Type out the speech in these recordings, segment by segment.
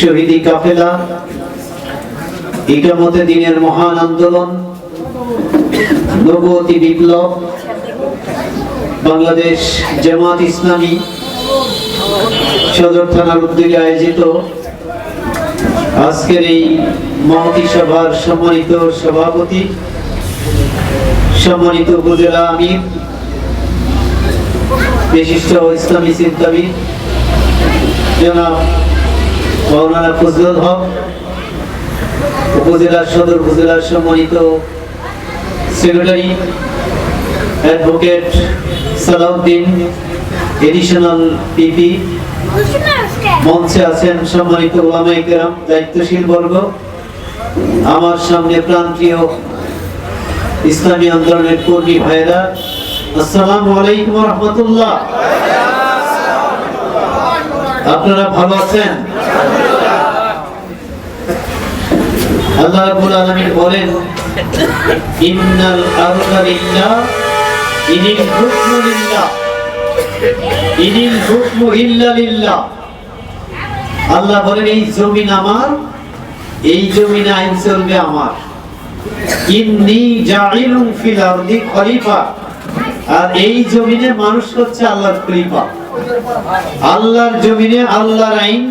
শহীদি কাফেলা, ইকামতে দিনের মহান আন্দোলন, নবুয়তি বিপ্লব, বাংলাদেশ জামাত ইসলামী সদর থানার উদ্যোগে আয়োজিত আজকের এই মহতি সভার সম্মানিত সভাপতি, সম্মানিত উপজেলা আমির, বিশিষ্ট ইসলামী চিন্তাবিদ জনাব মাওলানা ফজলুল হক, উপজেলার সদর উপজেলার সম্মানিত সেক্রেটারি অ্যাডভোকেট সালাউদ্দিন, এডিশনাল পিপি, মঞ্চে আছেন সম্মানিত উলামায়ে কেরাম, দায়িত্বশীল বর্গ, আমার সামনে প্রান্তীয় ইসলামী আন্দোলনের কর্মী ভাইরা, আসসালামু আলাইকুম ওয়া রাহমাতুল্লাহ। আপনারা ভালো আছেন? আল্লাহ রাব্বুল আলামিন বলেন, ইন্নাল আরদা লিল্লাহ ইনিল হুকমু লিল্লাহ ইনিল হুকমু ইল্লা লিল্লাহ। আল্লাহ বলেন এই জমিন আমার, এই জমিনে আইন চলবে আমার। ইন্নী জাইলুন ফিল আরদি খলিফা, আর এই জমিনে মানুষ হচ্ছে আল্লাহর খলিফা। আল্লাহর জমিনে আল্লাহর আইন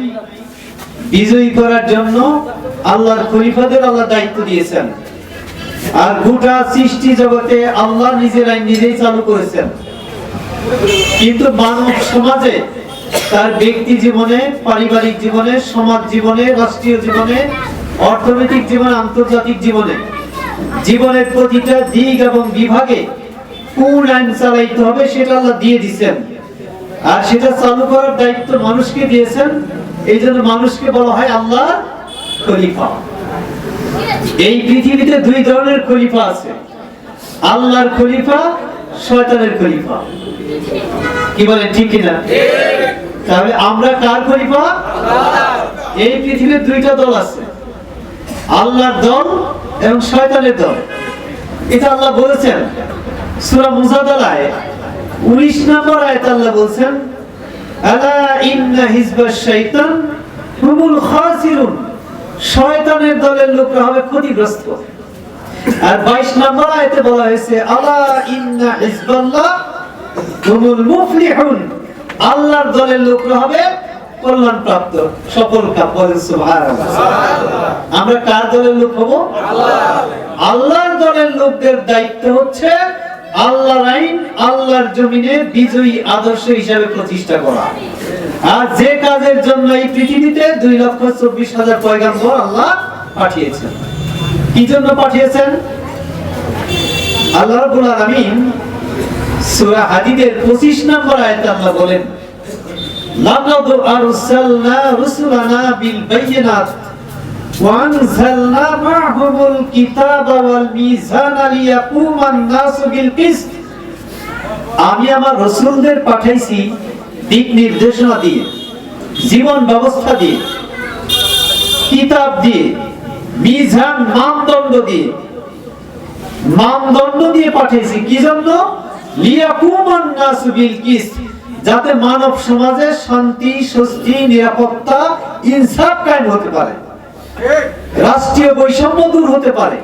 বিজয়ী করার জন্য আল্লাহর খলিফাদের আল্লাহ দায়িত্ব দিয়েছেন। আর গোটা সৃষ্টি জগতে আল্লাহ নিজের আইন নিজেই চালু করেছেন। কিন্তু মানব সমাজে তার ব্যক্তি জীবনে, পারিবারিক জীবনে, সমাজ জীবনে, রাষ্ট্রীয় জীবনে, অর্থনৈতিক জীবনে, আন্তর্জাতিক জীবনে, জীবনের প্রতিটা দিক এবং বিভাগে কোন আইন চালাইতে হবে সেটা আল্লাহ দিয়ে দিয়েছেন। আর সেটা চালু করার দায়িত্ব মানুষকে দিয়েছেন। এই জন্য মানুষকে বলা হয় আল্লাহ খলিফা। এই পৃথিবীতে দুই ধরনের খলিফা আছে, আল্লাহর খলিফা, শয়তানের খলিফা। কি বলেন, ঠিক কিনা? তাহলে আমরা কার খলিফা? এই পৃথিবীর দুইটা দল আছে, আল্লাহর দল এবং শয়তানের দল। এটা আল্লাহ বলেছেন সূরা মুজাদালায় 19 নম্বর আয়াতে আল্লাহ বলেছেন, আলা ইন্না হিজবাশ শাইতান হুমুল খাসিরুন, শয়তানের দলের লোকরা হবে ক্ষতিগ্রস্ত। আর 22 নম্বর আয়াতে বলা হয়েছে, আলা ইন্না হিজবাল্লাহ হুমুল মুফলিহুন, আল্লাহর দলের লোকরা হবে কল্যাণপ্রাপ্ত, সফলকাম। বলেন সুবহানাল্লাহ। আমরা কার দলের লোক হব? আল্লাহর দলের লোকদের দায়িত্ব হচ্ছে আল্লাহর আইন আল্লাহর জমিনে বিজয়ী আদর্শ হিসাবে প্রতিষ্ঠা করা। আর যে কাজের জন্য এই পৃথিবীতে 2,24,000 পয়গম্বর আল্লাহ পাঠিয়েছেন। কি জন্য পাঠিয়েছেন? আল্লাহ রাব্বুল আলামিন সূরা হাদীদের 25 নম্বর আয়াতে আল্লাহ বলেন, লাকাদ আরসালনা রুসুলানা বিল বায়িনাত ওয়া আনজালনা মা'হুমুল কিতাবা ওয়াল মিজানা লিয়াকুমান নাসু বিল কিসত। আমি আমার রাসূলদের পাঠাইছি দিক নির্দেশনা দিয়ে, জীবন ব্যবস্থা দিয়ে, কিতাব দিয়ে, মিজান মানদণ্ড দিয়ে, মানদণ্ড দিয়ে পাঠিয়েছি। কি জন্য? লিয়াকুমান নাসু বিল কিসত, যাতে মানব সমাজে শান্তি, স্বস্তি, নিরাপত্তা, ইনসাফ কায়েম হতে পারে, রাষ্ট্রীয় বৈষম্য দূর হতে পারে,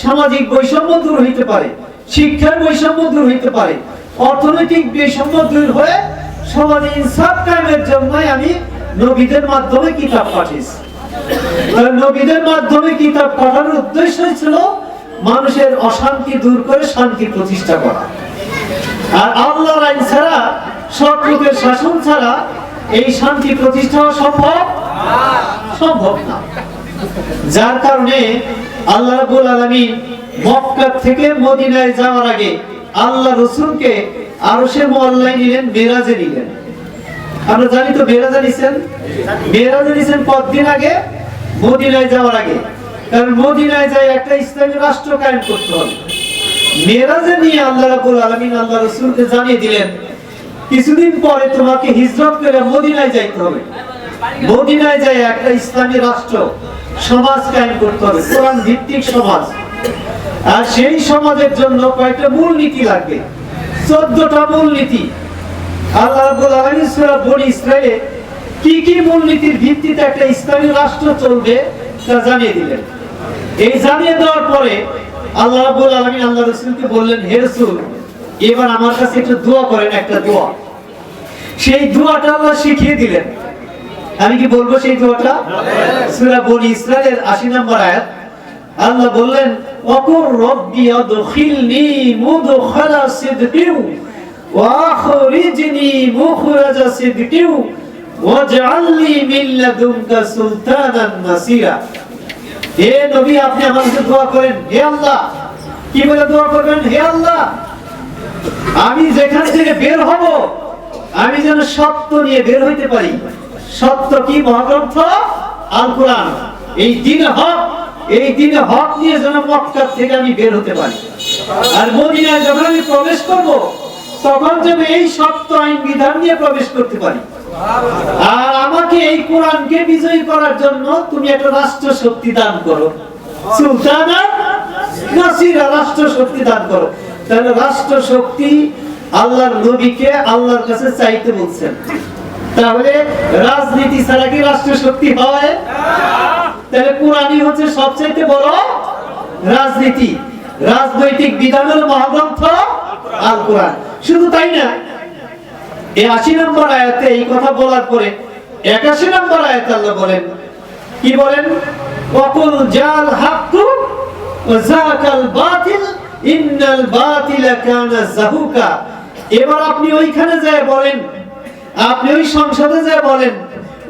সামাজিক বৈষম্য দূর হইতে পারে, শিক্ষার বৈষম্য দূর হইতে পারে, অর্থনৈতিক বৈষম্য দূর হয়ে সমাজে ইনসাফ কায়েমের জন্য আমি নবীদের মাধ্যমে কিতাব পাঠিয়েছি। নবীদের মাধ্যমে কিতাব পাঠানোর উদ্দেশ্য ছিল মানুষের অশান্তি দূর করে শান্তি প্রতিষ্ঠা করা। আর আল্লাহর আইন ছাড়া, সৎ লোকের শাসন ছাড়া এই শান্তি প্রতিষ্ঠা সম্ভব না। যার কারণে আল্লাহ রাব্বুল আলামিন মক্কা থেকে মদিনায় যাওয়ার আগে আল্লাহ রাসূলকে আরশে মুআল্লায় নিলেন, মেরাজে নিলেন। আমরা জানি তো মেরাজে নিছেন কতদিন আগে? মদিনায় যাওয়ার আগে। কারণ মদিনায় যায় একটা ইসলামী রাষ্ট্র কায়েম করতে হবে। মেরাজে নিয়ে আল্লাহ রাব্বুল আলামিন আল্লাহ রাসূলকে জানিয়ে দিলেন, কিছুদিন পরে তোমাকে হিজরত করে মদিনায় যাইতে হবে। মদিনায় যায় একটা ইসলামী রাষ্ট্র, সমাজ কায়েম করতে হবে, কোরআন ভিত্তিক সমাজ। আর সেই সমাজের জন্য কয়েকটা মূল নীতি লাগবে, 14টা মূল নীতি। আল্লাহ রাব্বুল আলামিন সূরা বনী ইসরাঈলে কি কি মূলনীতির ভিত্তিতে একটা ইসলামী রাষ্ট্র চলবে তা জানিয়ে দিলেন। এই জানিয়ে দেওয়ার পরে আল্লাহ রাব্বুল আলামিন আল্লাহ রাসূলকে বললেন, হে রাসূল, এবার আমার কাছে একটু দোয়া করেন, একটা দোয়া। সেই দোয়াটা আল্লাহ শিখিয়ে দিলেন। আমি কি বলবো সেই দোয়াটা? সূরা বনী ইসরাইলের ৮০ নম্বর আয়াত। আল্লাহ বললেন, ওয়াকুর রব্বি আদখিলনি মুদখালা সিদকিন ওয়া আখরিজনি মুখরাজা সিদকিন ওয়াজআলনি মিন লাদুনকা সুলতানান নাসিরা। হে নবী, আপনি আমার কাছে দোয়া করেন, হে আল্লাহ। কি বলে দোয়া করবেন? হে আল্লাহ, আমি যেখান থেকে বের হব, আমি যেন সত্য নিয়ে বের হইতে পারি। সত্য কি? মহাগ্রন্থ আল কোরআন। এই দ্বীন হক, এই দ্বীন হক নিয়ে যেন মক্কা থেকে আমি বের হতে পারি। আর মদিনায় যখন আমি প্রবেশ করব, তখন যেন এই সত্য আইন বিধান নিয়ে প্রবেশ করতে পারি। আর আমাকে এই কোরআনকে বিজয়ী করার জন্য তুমি একটা রাষ্ট্র শক্তি দান করো, সুলতানান নাসিরা, রাষ্ট্র শক্তি দান করো। তাহলে রাষ্ট্র শক্তি আল্লাহর নবীকে আল্লাহর কাছে চাইতে বলছেন। তাহলে রাজনীতি ছাড়া কি রাষ্ট্র শক্তি হয়? তাহলে কোরআনই হচ্ছে সবচেয়ে বড় রাজনীতি। রাজনৈতিক বিধানের মহাগ্রন্থ আল কোরআন। শুধু তাই না, এই ৮০ নম্বর আয়াতে এই কথা বলার পরে ৮১ নম্বর আয়াতে আল্লাহ বলেন, কি বলেন? ওয়াকুল জাল হাক্কু ওয়া যাকাল বাতিল ইন্নাল বাতিলা কানা যাহুকা। এবার আপনি ওইখানে যায় বলেন, আপনি ওই সংসদে যায় বলেন,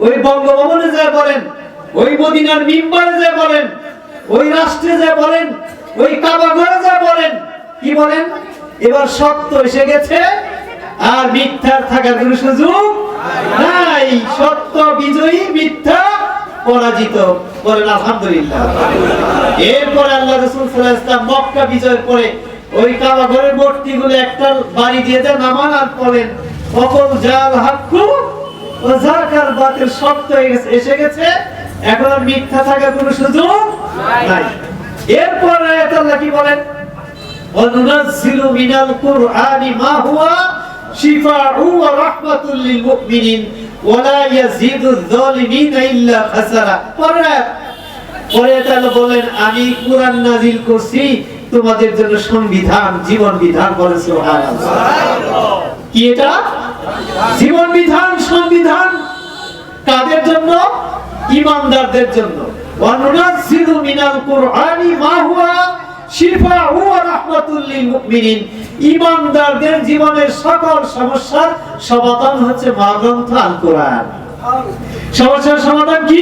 ওই বঙ্গভবনে যায় বলেন, ওই মদিনার মিম্বরে যায় বলেন, ওই রাষ্ট্রে যায় বলেন, ওই কাবা ঘরে যায় বলেন, কি বলেন? এবার সত্য এসে গেছে, আর মিথ্যার থাকার কোনো সুযোগ নাই। সত্য বিজয়ী, মিথ্যা পরাজিত। বলেন আলহামদুলিল্লাহ। এরপরে আল্লাহ রাসূল সাল্লাল্লাহু আলাইহি ওয়াসাল্লাম মক্কা বিজয়ের পরে ওই কাবা ঘরের মূর্তিগুলো একটা বাড়ি দিয়ে দেন, নামান আর পড়েন, ওয়াকুল জাল হাক্কু ওয়া যাকাল বাতিল। সত্য এসে গেছে, এখন আর মিথ্যা থাকার কোনো সুযোগ নাই। এরপর আয়াত আল্লাহ কি বলেন? ওয়ানুনাজ্জিলু মিনাল কুরআনি মা হুয়া শিফাউ ওয়া রাহমাতুল লিল মুমিনিন ওয়া লা ইয়াজিদুয যালিমিনা ইল্লা খাসারা। পরে আল্লাহ বলেন, আমি কুরআন নাযিল করছি তোমাদের জন্য সংবিধান, জীবন বিধান। বলেন সুবহানাল্লাহ। কি এটা? জীবন বিধান, সংবিধান। কাদের জন্য? ঈমানদারদের জন্য। ওয়ানুনাজ্জিলু মিনাল কুরআনি মা হুয়া শিফাউ ওয়া রাহমাতুল লিল মুমিনিন। ঈমানদারদের জীবনের সকল সমস্যার সমাধান হচ্ছে মহাগ্রন্থ আল কোরআন। সমস্যার সমাধান কি?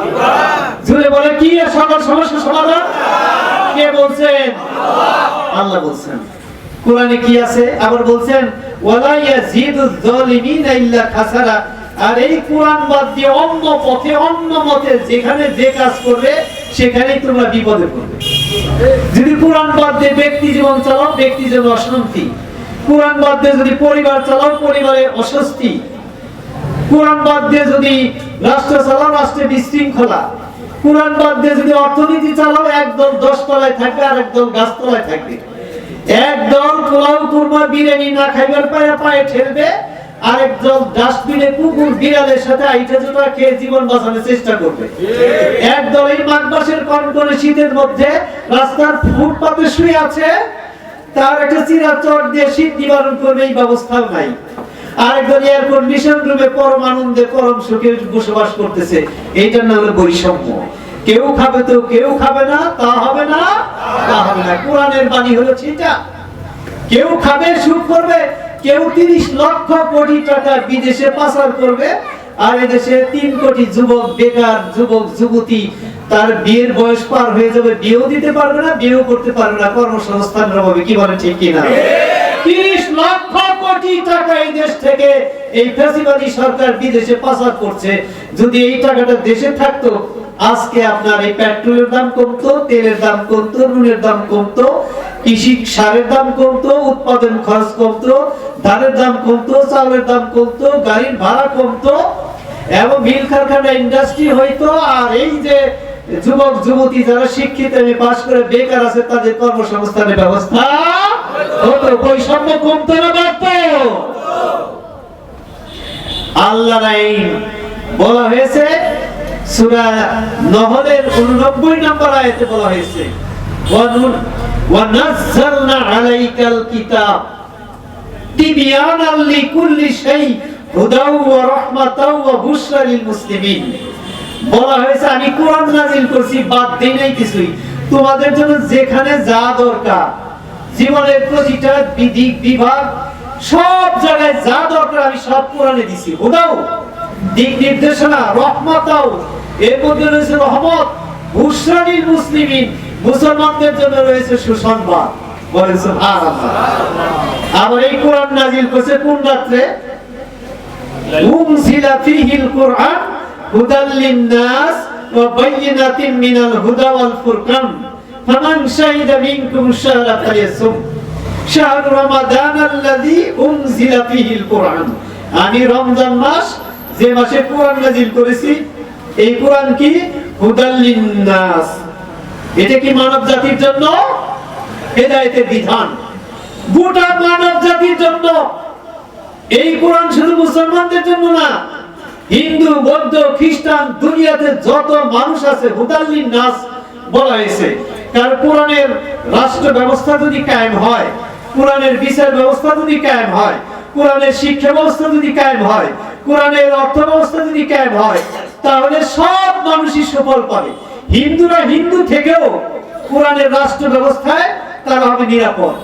আল কোরআন। জোরে বলে, কি সকল সমস্যার সমাধান? কে বলছেন? আল্লাহ বলছেন। কোরআনে কি আছে? আবার বলছেন, ওয়ালা ইয়াজিদুয যালিমিনা ইল্লা খাসারা। আর এই কোরআন বাদ দিয়ে অন্য পথে, অন্য মতে যেখানে যে কাজ করবে সেখানেই তোমরা বিপদে পড়বে। যদি কোরআন বাদ দিয়ে ব্যক্তি জীবন চালাও, ব্যক্তি জীবনে অশান্তি। কোরআন বাদ দিয়ে যদি পরিবার চালাও, পরিবারে অস্বস্তি। কোরআন বাদ দিয়ে যদি রাষ্ট্র চালাও, রাষ্ট্রে বিশৃঙ্খলা। কোরআন বাদ দিয়ে যদি অর্থনীতি চালাও, একদল 10 তলায় থাকবে আর একদল গাছ তলায় থাকবে। একদল পোলাও কুরমা বিরিয়ানি না খাইবার পায়ে ঠেলবে, আরেকদল ডাস্টবিনে কুকুর বিড়ালের সাথে আইটা জোটা খেয়ে জীবন বাঁচানোর চেষ্টা করবে। একদল এই মাঘ মাসের কনকনে শীতের মধ্যে রাস্তার ফুটপাতে শুয়ে আছে, তার একটা চিরা চট দিয়ে শীত নিবারণ করবে, এই ব্যবস্থাও নাই। আরেকদল এয়ার কন্ডিশন রুমে পরম আনন্দে পরম সুখে বসবাস করতেছে। এইটার নাম হলো বৈষম্য। কেউ খাবে তো কেউ খাবে না, তা হবে না, তা হবে না। কোরআনের বাণী হলো সেটা। কেউ খাবে, সুখ করবে, কেউ 30 লক্ষ কোটি টাকা বিদেশে পাচার করবে, আর এদেশে 3 কোটি যুবক, বেকার যুবক যুবতী, তার বিয়ের বয়স পার হয়ে যাবে, বিয়েও দিতে পারবে না, বিয়েও করতে পারবে না, কর্মসংস্থানের অভাবে। কি বলেন, ঠিক কিনা? 30 লক্ষ কোটি টাকা এই দেশ থেকে এই ফ্যাসিবাদী সরকার বিদেশে পাচার করছে। যদি এই টাকাটা দেশে থাকতো, আজকে আপনার এই পেট্রোলের দাম কমতো, তেলের দাম কমতো, নুনের দাম কমতো, কৃষি সারের দাম কমতো, উৎপাদন খরচ কমতো, ধানের দাম কমতো, চাউলের দাম কমতো, গাড়ির ভাড়া কমতো, এবং মিল কারখানা ইন্ডাস্ট্রি হইতো। আর এই যে যুবক যুবতী যারা শিক্ষিত পাশ করে বেকার আছে, তাদের কর্মসংস্থানের ব্যবস্থা হতো। বৈষম্য কমতো না বাড়তো? আল্লাহর আইন বলা হয়েছে সূরা নহলের 89 নম্বর আয়াতে বলা হয়েছে ওয়া নাযালনা আলাইকাল কিতাব তিবয়ানাল লিকুল্লি শাই হুদাও ওয়া রাহমাতাও ওয়া বুশরা লিল মুসলিমিন। বলা হয়েছে আমি কোরআন নাযিল করছি, বাদ দেই নাই কিছুই। তোমাদের জন্য যেখানে যা দরকার, জীবনের প্রতিটা দিক বিভাগ, সব জায়গায় যা দরকার আমি সব কোরআনে দিছি। হুদাও দিক নির্দেশনা, রহমতাও এর মধ্যে রয়েছে রহমত, বুশরা লিল মুসলিমিন মুসলমানদের জন্য রয়েছে সুসংবাদ। বলেন সুবহানাল্লাহ। আবার এই কোরআন নাযিল করেছে কোন রাত্রে? উনজিলা ফীহিল কুরআন হুদাল লিন-নাস ওয়া বায়িনাতিন মিনাল হুদা ওয়াল ফুরকান ফামান শাহিদা মিনকুম শাহরা ফালিয়াসুম শাহরু রমাদানাল্লাযী উনজিলা ফীহিল কুরআন। আমি রমজান মাস যে মাসে কোরআন নাযিল করেছি, এই কোরআন কি? হুদাল লিন-নাস। এটা কি মানব জাতির জন্য হেদায়েতের বিধান, গোটা মানব জাতির জন্য। এই কোরআন শুধু মুসলমানদের জন্য না, হিন্দু, বৌদ্ধ, খ্রিস্টান, দুনিয়াতে যত মানুষ আছে হুদাল লিন-নাস বলা হয়েছে। কারণ কোরআনের রাষ্ট্র ব্যবস্থা যদি কায়েম হয়, কোরআনের বিচার ব্যবস্থা যদি কায়েম হয়, কোরআনের শিক্ষা ব্যবস্থা যদি কায়েম হয়, কোরআনের অর্থ ব্যবস্থা যদি কায়েম হয়, তাহলে সব মানুষই সুফল পাবে। হিন্দুরা হিন্দু থেকেও কোরআনের রাষ্ট্র ব্যবস্থায় তারা হবে নিরাপদ।